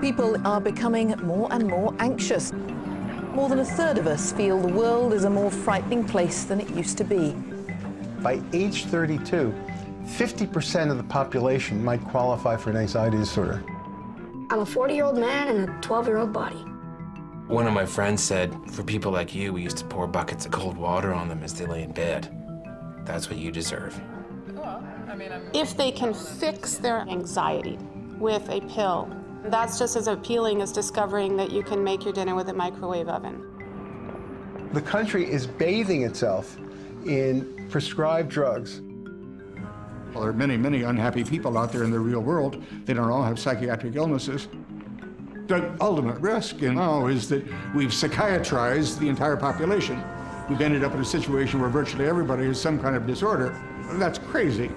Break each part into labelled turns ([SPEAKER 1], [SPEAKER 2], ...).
[SPEAKER 1] People are becoming more and more anxious. More than a third of us feel the world is a more frightening place than it used to be.
[SPEAKER 2] By age 32, 50% of the population might qualify for an anxiety disorder.
[SPEAKER 3] I'm a 40-year-old man in a 12-year-old body.
[SPEAKER 4] One of my friends said, for people like you, we used to pour buckets of cold water on them as they lay in bed. That's what you deserve.
[SPEAKER 5] If they can fix their anxiety with a pill, that's just as appealing as discovering that you can make your dinner with a microwave oven.
[SPEAKER 2] The country is bathing itself in prescribed drugs.
[SPEAKER 6] Well, there are many, many unhappy people out there in the real world. They don't all have psychiatric illnesses. The ultimate risk now is that we've psychiatrized the entire population. We've ended up in a situation where virtually everybody has some kind of disorder. That's crazy.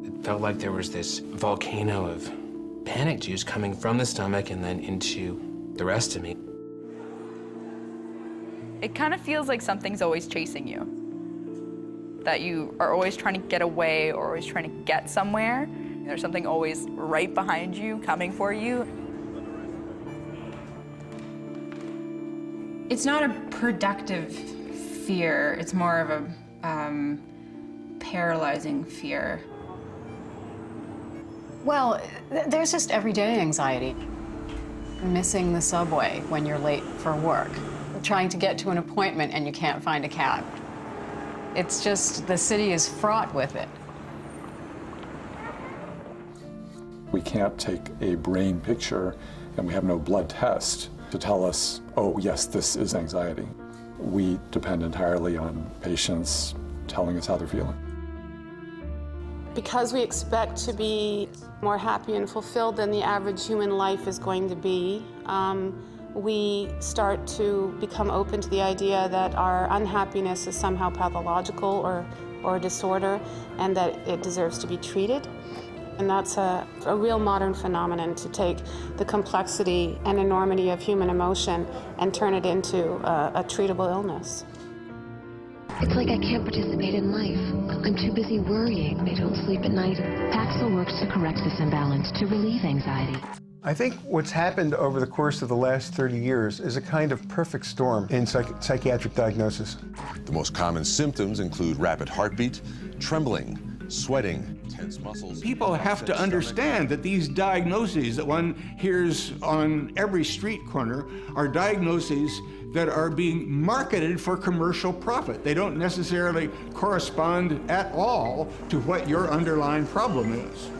[SPEAKER 4] It felt like there was this volcano of panic juice coming from the stomach and then into the rest of me.
[SPEAKER 7] It kind of feels like something's always chasing you. That you are always trying to get away or always trying to get somewhere. There's something always right behind you, coming for you.
[SPEAKER 8] It's not a productive fear. It's more of a paralyzing fear.
[SPEAKER 9] Well, there's just everyday anxiety. Missing the subway when you're late for work. Trying to get to an appointment and you can't find a cab. It's just, the city is fraught with it.
[SPEAKER 10] We can't take a brain picture and we have no blood test to tell us, oh, yes, this is anxiety. We depend entirely on patients telling us how they're feeling.
[SPEAKER 5] Because we expect to be more happy and fulfilled than the average human life is going to be, we start to become open to the idea that our unhappiness is somehow pathological or a disorder and that it deserves to be treated. And that's a real modern phenomenon, to take the complexity and enormity of human emotion and turn it into a treatable illness.
[SPEAKER 11] It's like I can't participate in life. I'm too busy worrying. I don't sleep at night. Paxil works to correct this imbalance, to relieve anxiety.
[SPEAKER 2] I think what's happened over the course of the last 30 years is a kind of perfect storm in psychiatric diagnosis.
[SPEAKER 12] The most common symptoms include rapid heartbeat, trembling, sweating, tense muscles.
[SPEAKER 6] People have to understand that these diagnoses that one hears on every street corner are diagnoses that are being marketed for commercial profit. They don't necessarily correspond at all to what your underlying problem is.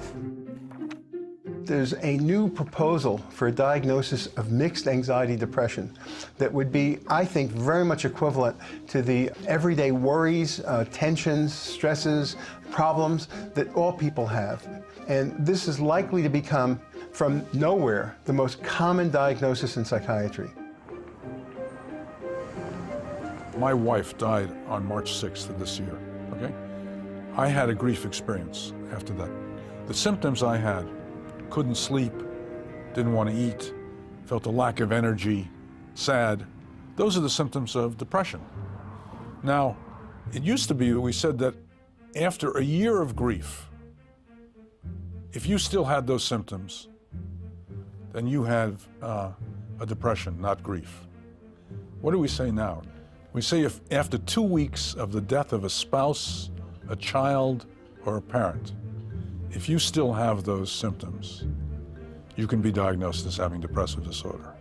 [SPEAKER 2] There's a new proposal for a diagnosis of mixed anxiety depression that would be, I think, very much equivalent to the everyday worries, tensions, stresses, problems that all people have. And this is likely to become, from nowhere, the most common diagnosis in psychiatry.
[SPEAKER 13] My wife died on March 6th of this year, okay? I had a grief experience after that. The symptoms I had: couldn't sleep, didn't want to eat, felt a lack of energy, sad. Those are the symptoms of depression. Now, it used to be that we said that after a year of grief, if you still had those symptoms, then you have a depression, not grief. What do we say now? We say if after 2 weeks of the death of a spouse, a child, or a parent, if you still have those symptoms, you can be diagnosed as having depressive disorder.